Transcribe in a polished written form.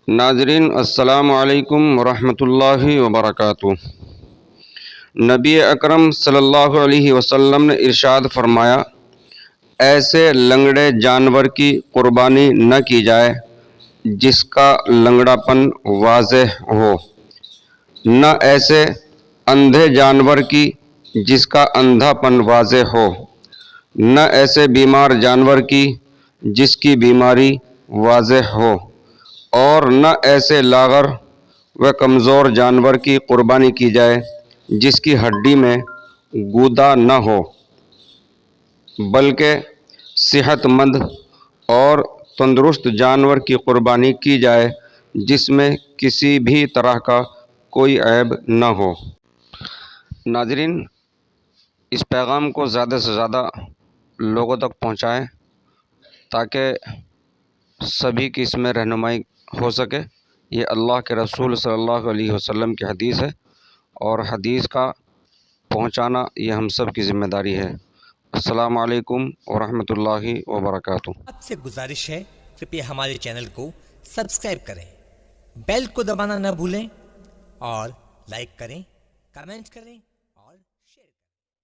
ناظرین السلام علیکم ورحمۃ اللہ وبرکاتہ۔ نبی اکرم صلی اللہ علیہ وسلم نے ارشاد فرمایا، ایسے لنگڑے جانور کی قربانی نہ کی جائے جس کا لنگڑا پن واضح ہو، نہ ایسے اندھے جانور کی جس کا اندھا پن واضح ہو، نہ ایسے بیمار جانور کی جس کی بیماری واضح ہو، اور نہ ایسے لاغر و کمزور جانور کی قربانی کی جائے جس کی ہڈی میں گودا نہ ہو، بلکہ صحت مند اور تندرست جانور کی قربانی کی جائے جس میں کسی بھی طرح کا کوئی عیب نہ ہو۔ ناظرین، اس پیغام کو زیادہ سے زیادہ لوگوں تک پہنچائیں تاکہ سبھی کی اس میں رہنمائی ہو سکے۔ یہ اللہ کے رسول صلی اللہ علیہ وسلم کی حدیث ہے، اور حدیث کا پہنچانا یہ ہم سب کی ذمہ داری ہے۔ السلام علیکم ورحمۃ اللہ وبرکاتہ۔ آپ سے گزارش ہے، کرپیا ہمارے چینل کو سبسکرائب کریں، بیل کو دبانا نہ بھولیں، اور لائک کریں، کمنٹ کریں۔